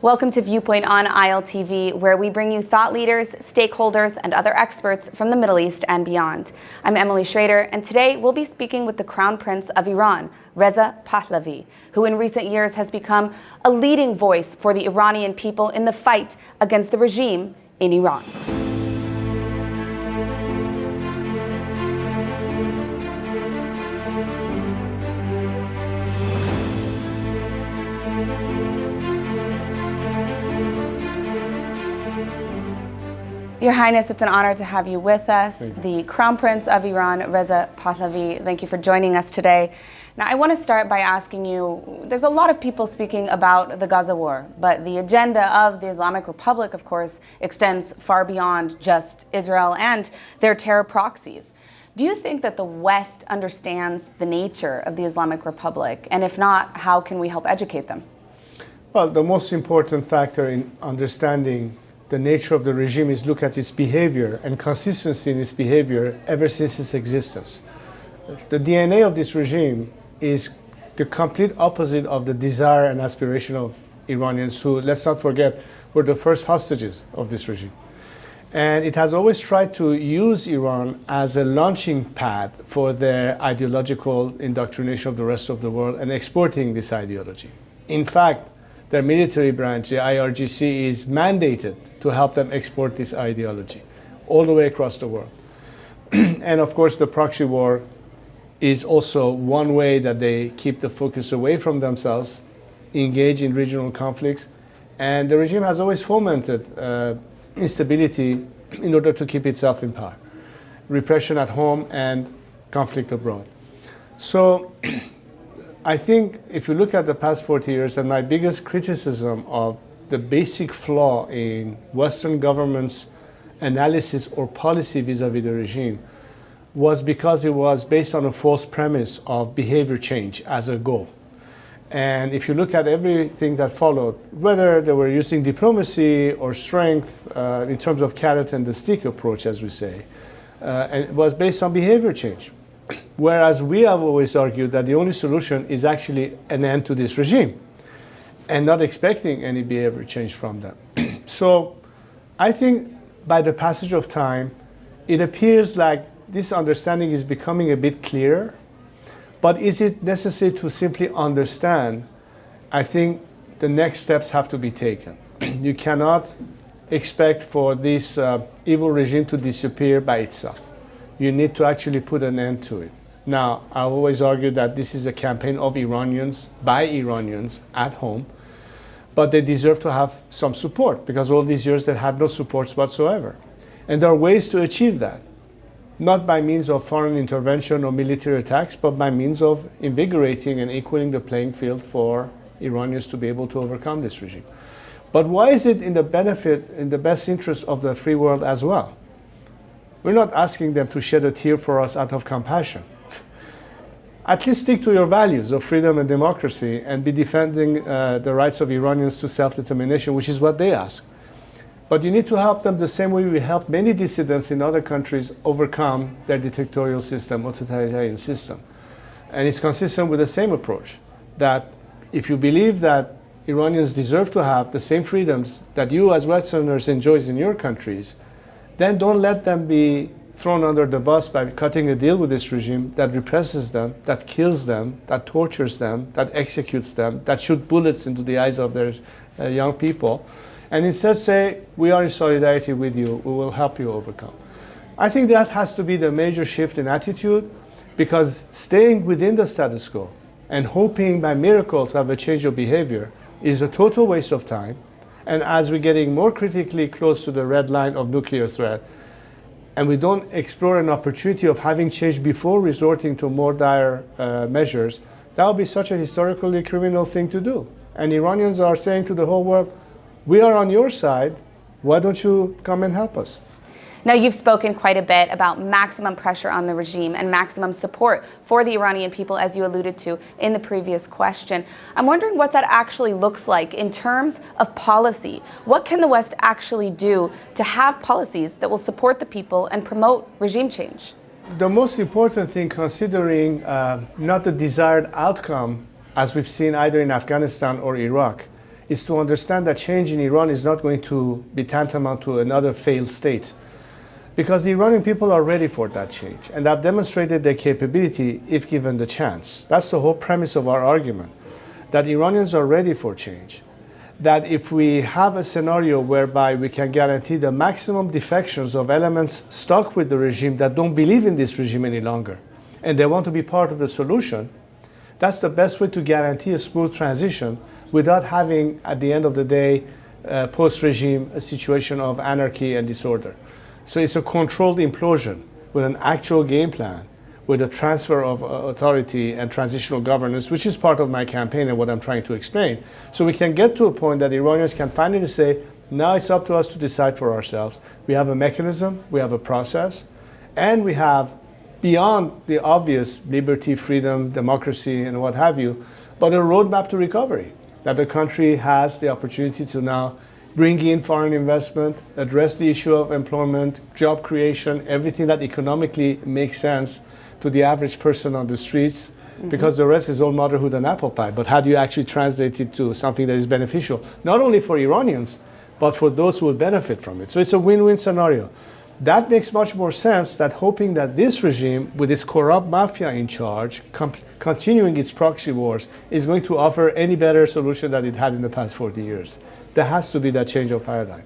Welcome to Viewpoint on ILTV, where we bring you thought leaders, stakeholders, and other experts from the Middle East and beyond. I'm Emily Schrader, and today we'll be speaking with the Crown Prince of Iran, Reza Pahlavi, who in recent years has become a leading voice for the Iranian people in the fight against the regime in Iran. Your Highness, it's an honor to have you with us. The Crown Prince of Iran, Reza Pahlavi, thank you for joining us today. Now, I want to start by asking you, there's a lot of people speaking about the Gaza war, but the agenda of the Islamic Republic, of course, extends far beyond just Israel and their terror proxies. Do you think that the West understands the nature of the Islamic Republic? And if not, how can we help educate them? Well, the most important factor in understanding the nature of the regime is look at its behavior and consistency in its behavior ever since its existence. The DNA of this regime is the complete opposite of the desire and aspiration of Iranians who, let's not forget, were the first hostages of this regime. And it has always tried to use Iran as a launching pad for their ideological indoctrination of the rest of the world and exporting this ideology. In fact, their military branch, the IRGC, is mandated to help them export this ideology all the way across the world. And of course, the proxy war is also one way that they keep the focus away from themselves, engage in regional conflicts, and the regime has always fomented instability in order to keep itself in power. Repression at home and conflict abroad. So I think if you look at the past 40 years, and my biggest criticism of the basic flaw in Western governments' analysis or policy vis-a-vis the regime was because it was based on a false premise of behavior change as a goal. And if you look at everything that followed, whether they were using diplomacy or strength in terms of carrot and the stick approach, as we say, and it was based on behavior change. Whereas we have always argued that the only solution is actually an end to this regime and not expecting any behavior change from them. So I think by the passage of time, it appears like this understanding is becoming a bit clearer. But is it necessary to simply understand? I think the next steps have to be taken. You cannot expect for this evil regime to disappear by itself. You need to actually put an end to it. Now, I always argue that this is a campaign of Iranians, by Iranians at home, but they deserve to have some support because all these years they had no supports whatsoever. And there are ways to achieve that, not by means of foreign intervention or military attacks, but by means of invigorating and equaling the playing field for Iranians to be able to overcome this regime. But why is it in the benefit, in the best interest of the free world as well? We're not asking them to shed a tear for us out of compassion. At least stick to your values of freedom and democracy and be defending the rights of Iranians to self-determination, which is what they ask. But you need to help them the same way we help many dissidents in other countries overcome their dictatorial system, authoritarian system. And it's consistent with the same approach, that if you believe that Iranians deserve to have the same freedoms that you as Westerners enjoy in your countries, then don't let them be thrown under the bus by cutting a deal with this regime that represses them, that kills them, that tortures them, that executes them, that shoots bullets into the eyes of their young people. And instead say, we are in solidarity with you, we will help you overcome. I think that has to be the major shift in attitude, because staying within the status quo and hoping by miracle to have a change of behavior is a total waste of time. And as we're getting more critically close to the red line of nuclear threat, and we don't explore an opportunity of having change before resorting to more dire measures, that would be such a historically criminal thing to do. And Iranians are saying to the whole world, we are on your side, why don't you come and help us? Now, you've spoken quite a bit about maximum pressure on the regime and maximum support for the Iranian people, as you alluded to in the previous question. I'm wondering what that actually looks like in terms of policy. What can the West actually do to have policies that will support the people and promote regime change? The most important thing, considering not the desired outcome, as we've seen either in Afghanistan or Iraq, is to understand that change in Iran is not going to be tantamount to another failed state. Because the Iranian people are ready for that change, and have demonstrated their capability if given the chance. That's the whole premise of our argument, that Iranians are ready for change. That if we have a scenario whereby we can guarantee the maximum defections of elements stuck with the regime that don't believe in this regime any longer, and they want to be part of the solution, that's the best way to guarantee a smooth transition without having, at the end of the day, post-regime, a situation of anarchy and disorder. So it's a controlled implosion with an actual game plan, with a transfer of authority and transitional governance, which is part of my campaign and what I'm trying to explain. So we can get to a point that Iranians can finally say, now it's up to us to decide for ourselves. We have a mechanism, we have a process, and we have, beyond the obvious liberty, freedom, democracy, and what have you, but a roadmap to recovery, that the country has the opportunity to now bring in foreign investment, address the issue of employment, job creation, everything that economically makes sense to the average person on the streets, because the rest is all motherhood and apple pie. But how do you actually translate it to something that is beneficial, not only for Iranians, but for those who will benefit from it? So it's a win-win scenario. That makes much more sense than hoping that this regime, with its corrupt mafia in charge, continuing its proxy wars, is going to offer any better solution than it had in the past 40 years. There has to be that change of paradigm.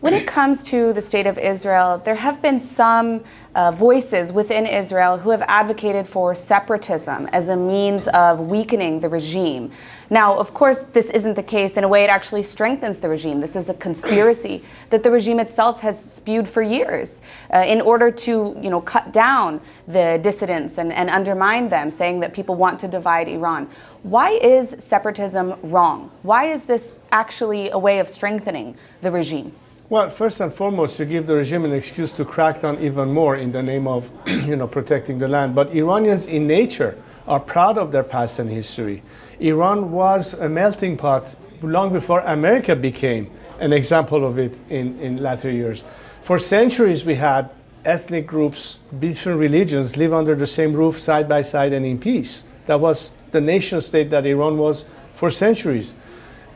When it comes to the state of Israel, there have been some voices within Israel who have advocated for separatism as a means of weakening the regime. Now, of course, this isn't the case. In a way, it actually strengthens the regime. This is a conspiracy that the regime itself has spewed for years in order to, cut down the dissidents and undermine them, saying that people want to divide Iran. Why is separatism wrong? Why is this actually a way of strengthening the regime? Well, first and foremost, to give the regime an excuse to crack down even more in the name of, protecting the land. But Iranians in nature are proud of their past and history. Iran was a melting pot long before America became an example of it in latter years. For centuries, we had ethnic groups, different religions live under the same roof side by side and in peace. That was the nation state that Iran was for centuries.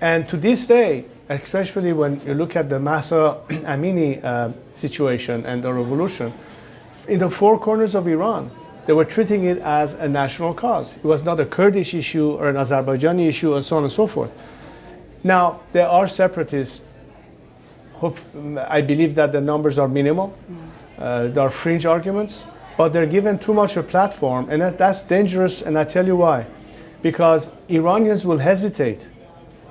And to this day, especially when you look at the Mahsa Amini situation and the revolution, in the four corners of Iran, they were treating it as a national cause. It was not a Kurdish issue or an Azerbaijani issue and so on and so forth. Now, there are separatists. I believe that the numbers are minimal. There are fringe arguments, but they're given too much a platform, and that's dangerous, and I tell you why. Because Iranians will hesitate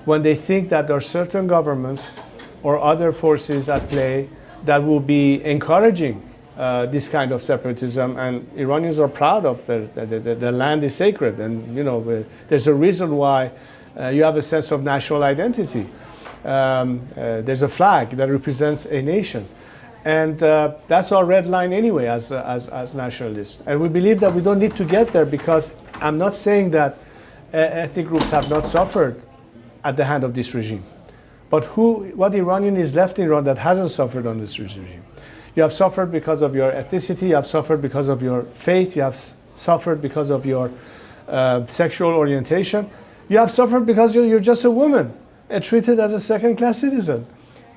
when they think that there are certain governments or other forces at play that will be encouraging this kind of separatism, and Iranians are proud of their land is sacred, and there's a reason why you have a sense of national identity. There's a flag that represents a nation, and that's our red line anyway as nationalists. And we believe that we don't need to get there, because I'm not saying that ethnic groups have not suffered at the hand of this regime. But what Iranian is left in Iran that hasn't suffered on this regime? You have suffered because of your ethnicity, you have suffered because of your faith, you have suffered because of your sexual orientation, you have suffered because you're just a woman and treated as a second-class citizen.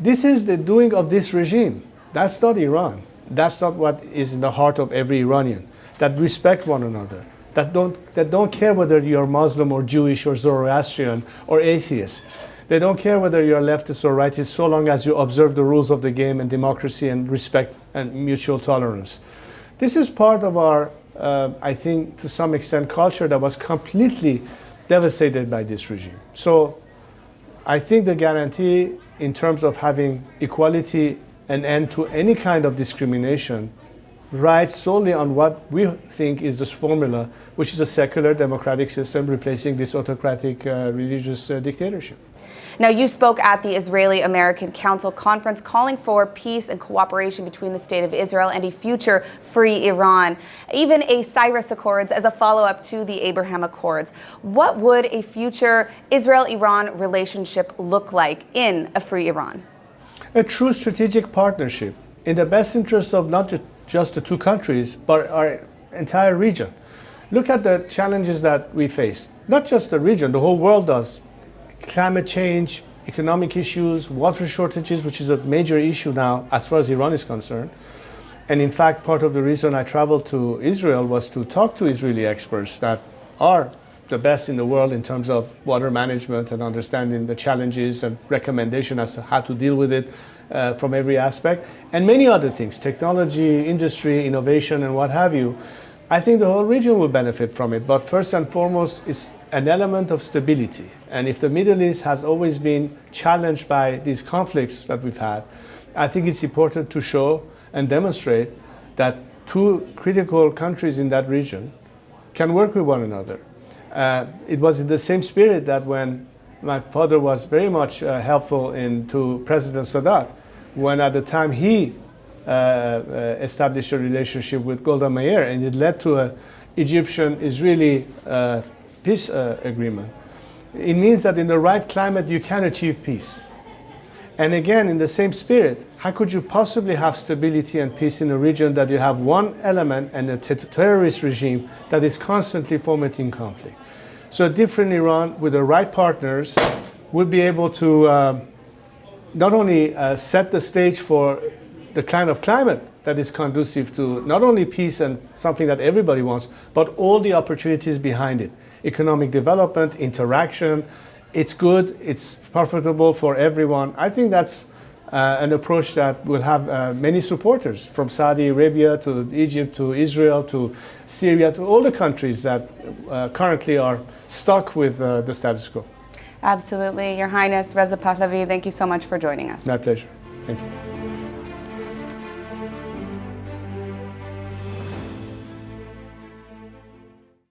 This is the doing of this regime. That's not Iran. That's not what is in the heart of every Iranian, that respect one another, that don't care whether you're Muslim or Jewish or Zoroastrian or atheist. They don't care whether you're leftist or rightist, so long as you observe the rules of the game and democracy and respect and mutual tolerance. This is part of our, I think, to some extent, culture that was completely devastated by this regime. So I think the guarantee in terms of having equality and end to any kind of discrimination rides solely on what we think is this formula, which is a secular democratic system replacing this autocratic religious dictatorship. Now, you spoke at the Israeli-American Council Conference calling for peace and cooperation between the State of Israel and a future free Iran, even a Cyrus Accords as a follow-up to the Abraham Accords. What would a future Israel-Iran relationship look like in a free Iran? A true strategic partnership in the best interest of not just the two countries, but our entire region. Look at the challenges that we face. Not just the region, the whole world does. climate change, economic issues, water shortages, which is a major issue now as far as Iran is concerned. And in fact, part of the reason I traveled to Israel was to talk to Israeli experts that are the best in the world in terms of water management and understanding the challenges and recommendation as to how to deal with it from every aspect, and many other things, technology, industry, innovation, and what have you. I think the whole region will benefit from it, but first and foremost is an element of stability. And if the Middle East has always been challenged by these conflicts that we've had, I think it's important to show and demonstrate that two critical countries in that region can work with one another. It was in the same spirit that when my father was very much helpful to President Sadat, when at the time he established a relationship with Golda Meir, and it led to an Egyptian-Israeli peace agreement. It means that in the right climate you can achieve peace. And again, in the same spirit, how could you possibly have stability and peace in a region that you have one element and a terrorist regime that is constantly fomenting conflict? So a different Iran with the right partners would be able to not only set the stage for the kind of climate that is conducive to not only peace and something that everybody wants, but all the opportunities behind it. Economic development, interaction, it's good, it's profitable for everyone. I think that's an approach that will have many supporters, from Saudi Arabia to Egypt to Israel to Syria to all the countries that currently are stuck with the status quo. Absolutely. Your Highness, Reza Pahlavi, thank you so much for joining us. My pleasure. Thank you.